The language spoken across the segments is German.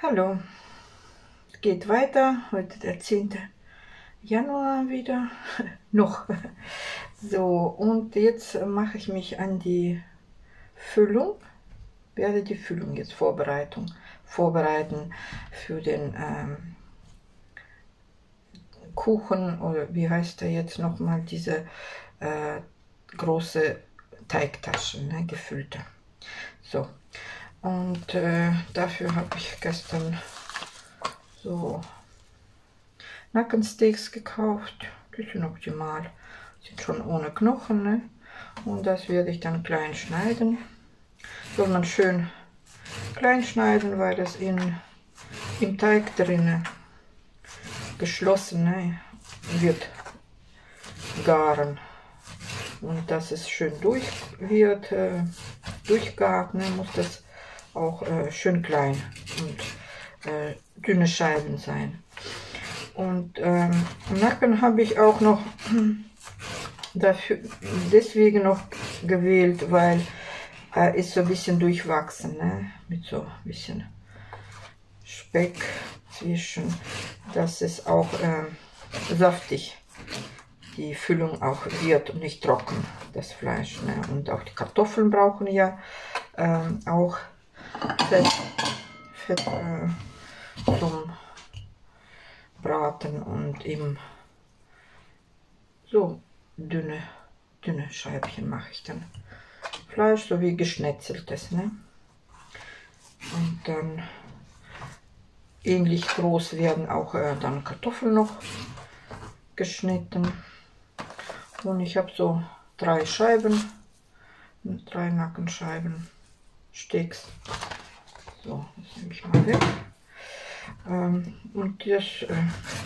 Hallo, es geht weiter. Heute der 10. Januar wieder. Noch. So, und jetzt mache ich mich an die Füllung. Werde die Füllung jetzt vorbereiten für den Kuchen, oder wie heißt der jetzt nochmal, diese große Teigtaschen, ne, gefüllte. So. Und dafür habe ich gestern so Nackensteaks gekauft. Die sind optimal. Sind schon ohne Knochen. Ne? Und das werde ich dann klein schneiden. Soll man schön klein schneiden, weil das im Teig drin geschlossen, ne, wird garen. Und dass es schön durchgart, ne, muss das auch schön klein und dünne Scheiben sein. Und Nacken habe ich auch noch deswegen noch gewählt, weil er ist so ein bisschen durchwachsen, ne? Mit so ein bisschen Speck zwischen, dass es auch saftig die Füllung auch wird und nicht trocken, das Fleisch, ne? Und auch die Kartoffeln brauchen ja auch Fett zum Braten und eben so dünne Scheibchen mache ich dann. Fleisch so wie geschnetzeltes, ne? Und dann ähnlich groß werden auch dann Kartoffeln noch geschnitten. Und ich habe so 3 Scheiben, 3 Nackenscheiben, Steaks. So, das nehme ich mal weg. Und das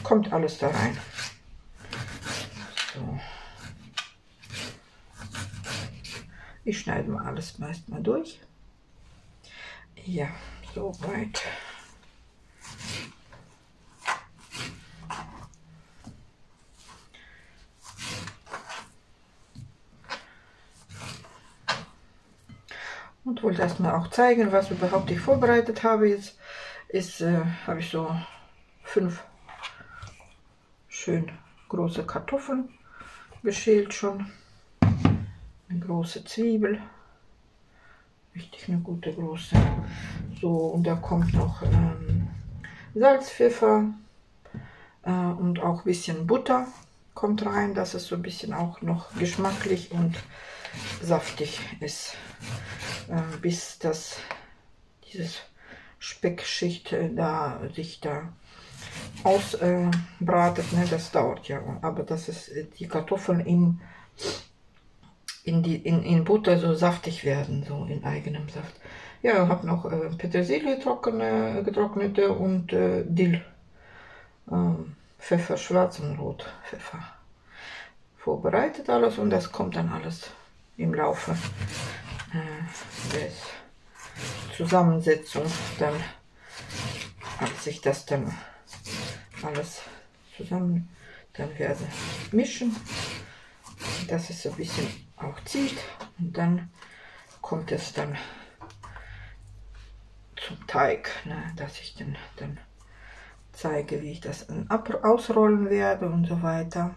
kommt alles da rein. So. Ich schneide mal alles meist mal durch. Ja, so weit. Und wollte erstmal auch zeigen, was überhaupt ich vorbereitet habe. Jetzt habe ich so 5 schön große Kartoffeln geschält schon. Eine große Zwiebel. Richtig eine gute große. So, und da kommt noch Salz, Pfeffer und auch ein bisschen Butter kommt rein, dass es so ein bisschen auch noch geschmacklich und saftig ist, bis dieses Speckschicht sich da ausbratet, ne? Das dauert ja, aber dass es die Kartoffeln in Butter so saftig werden, so in eigenem Saft. Ja, habe noch Petersilie getrocknete und Dill, Pfeffer, Schwarz- und Rotpfeffer vorbereitet alles, und das kommt dann alles im Laufe der Zusammensetzung, dann als ich das dann alles zusammen dann werde mischen, dass es so ein bisschen auch zieht, und dann kommt es dann zum Teig, ne, dass ich dann zeige, wie ich das ausrollen werde und so weiter.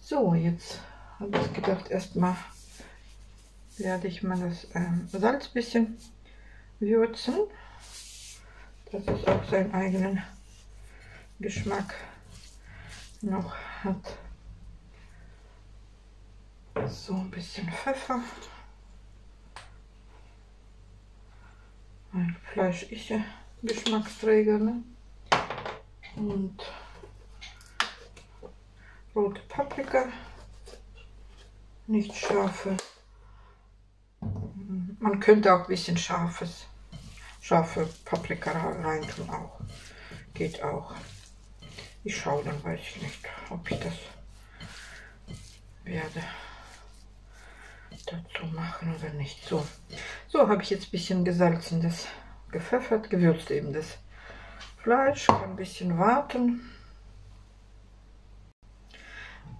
So, jetzt habe ich gedacht, erstmal werde ich mal das Salz ein bisschen würzen, dass es auch seinen eigenen Geschmack noch hat. So ein bisschen Pfeffer. Mein Fleisch ist ja Geschmacksträger, ne? Und rote Paprika, nicht scharfe. Man könnte auch ein bisschen scharfe Paprika reintun, auch. Geht auch. Ich schaue, dann weiß ich nicht, ob ich das werde dazu machen oder nicht. So habe ich jetzt ein bisschen gesalzen, das gepfeffert, gewürzt eben das Fleisch, kann ein bisschen warten.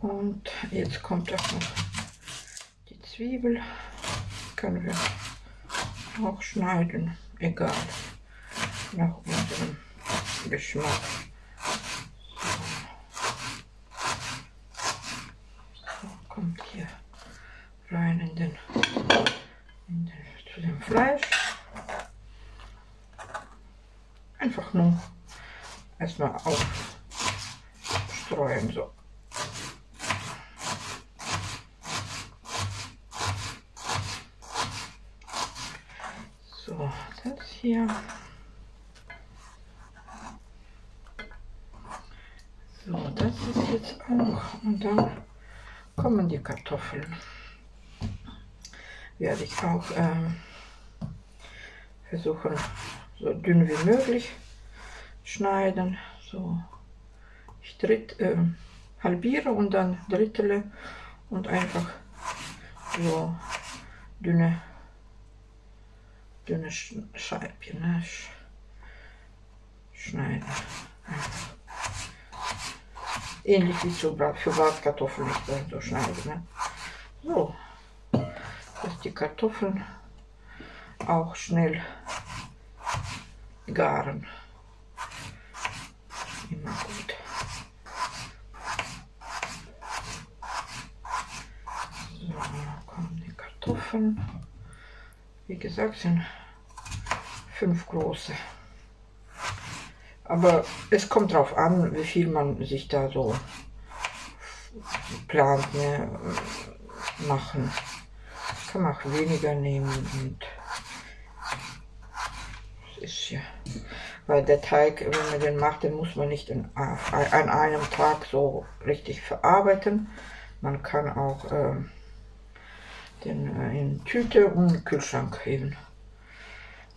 Und jetzt kommt auch noch die Zwiebel, können wir auch schneiden, egal. nach unserem Geschmack. So, kommt hier rein zu dem Fleisch. Einfach nur erstmal aufstreuen, so. So, das hier. So, das ist jetzt auch. Und dann kommen die Kartoffeln. Werde ich auch versuchen, so dünn wie möglich schneiden. So, ich halbiere und dann drittele und einfach so dünne Scheibchen, ne? Schneiden. Ähnlich wie für Bratkartoffeln so schneiden. Ne? So, dass die Kartoffeln auch schnell garen. Immer gut. So, kommen die Kartoffeln. Wie gesagt, sind 5 große. Aber es kommt drauf an, wie viel man sich da so plant, ne, machen. Kann man auch weniger nehmen und das ist ja, weil der Teig, wenn man den macht, den muss man nicht an einem Tag so richtig verarbeiten. Man kann auch den in Tüte und in den Kühlschrank heben.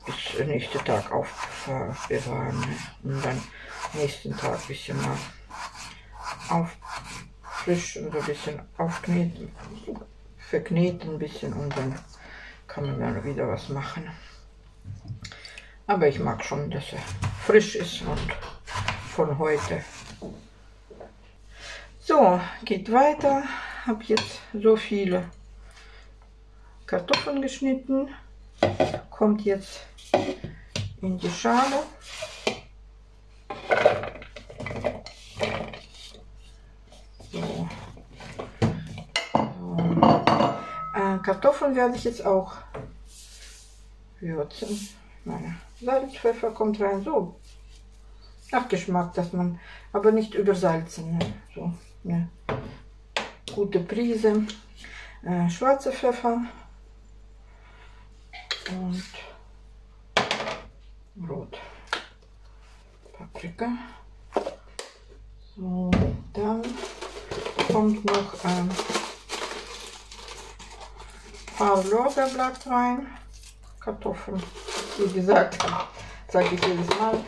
Bis den nächsten Tag aufbewahren. Ne? Und dann nächsten Tag ein bisschen mal auffrischen, so ein bisschen aufkneten, verkneten ein bisschen und dann kann man dann wieder was machen. Aber ich mag schon, dass er frisch ist und von heute. So, geht weiter. Habe jetzt so viele Kartoffeln geschnitten. Kommt jetzt in die Schale. So. Kartoffeln werde ich jetzt auch würzen. Meine Salz, Pfeffer kommt rein, so nach Geschmack, dass man aber nicht übersalzen. Ne? So eine gute Prise schwarzer Pfeffer und Rot. Paprika. So, dann kommt noch paar Lorbeerblatt rein. Kartoffeln, wie gesagt, sage ich jedes Mal,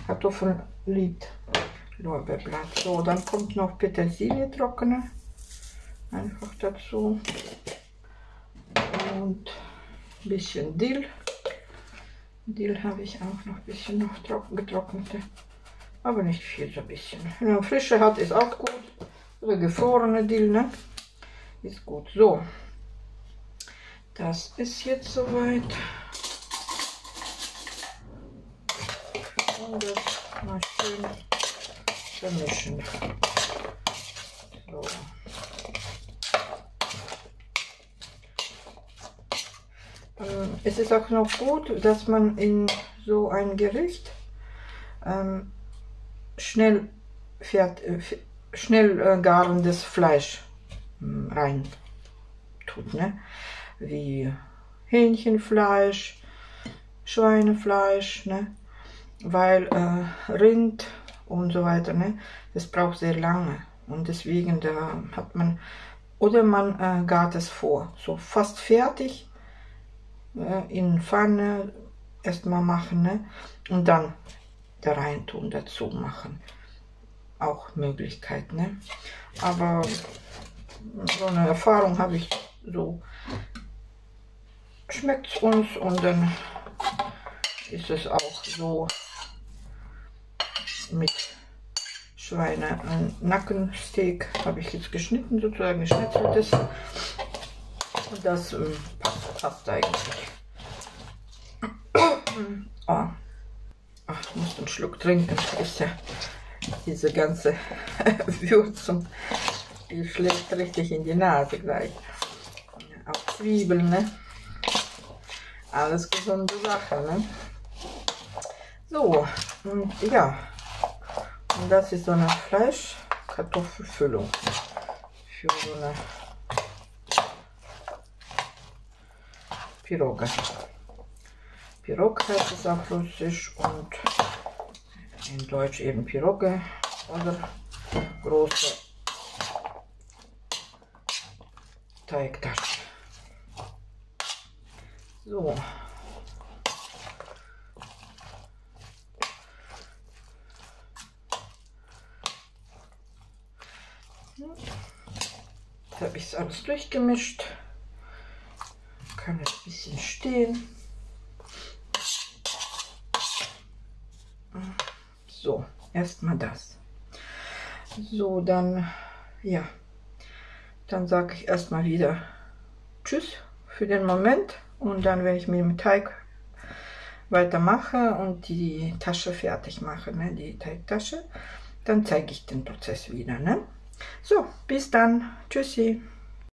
Kartoffeln liebt Lorbeerblatt. So, dann kommt noch Petersilie trockene, einfach dazu und ein bisschen Dill. Dill habe ich auch noch ein bisschen noch getrocknete, aber nicht viel, so ein bisschen. Wenn man frische hat, ist auch gut. Oder gefrorene Dill, ne? Ist gut. So, das ist jetzt soweit. Und das mal schön vermischen. So. Es ist auch noch gut, dass man in so ein Gericht schnell garendes Fleisch rein tut, ne? Wie Hähnchenfleisch, Schweinefleisch, ne? Weil Rind und so weiter, ne? Das braucht sehr lange und deswegen da hat man, oder man gart es vor, so fast fertig. In Pfanne erstmal machen, ne? Und dann da rein tun, dazu machen. Auch Möglichkeit, ne? Aber so eine Erfahrung habe ich, so schmeckt es uns und dann ist es auch so mit Nackensteak habe ich jetzt geschnitten, sozusagen geschnitzeltes. Und das passt eigentlich. Oh. Ach, muss einen Schluck trinken. Ist ja diese ganze Würzung, die schlägt richtig in die Nase gleich. Auch Zwiebeln, ne? Alles gesunde Sachen, ne? So, und ja. Und das ist so eine Fleisch-Kartoffelfüllung für so eine Piroge. Pirog heißt es auf Russisch und in Deutsch eben Piroge oder große Teigtasche. So. Jetzt habe ich es alles durchgemischt. Kann jetzt ein bisschen stehen. So, erstmal das. So, dann, ja, dann sage ich erstmal wieder Tschüss für den Moment. Und dann, wenn ich mit dem Teig weitermache und die Tasche fertig mache, ne, die Teigtasche, dann zeige ich den Prozess wieder. Ne? So, bis dann. Tschüssi.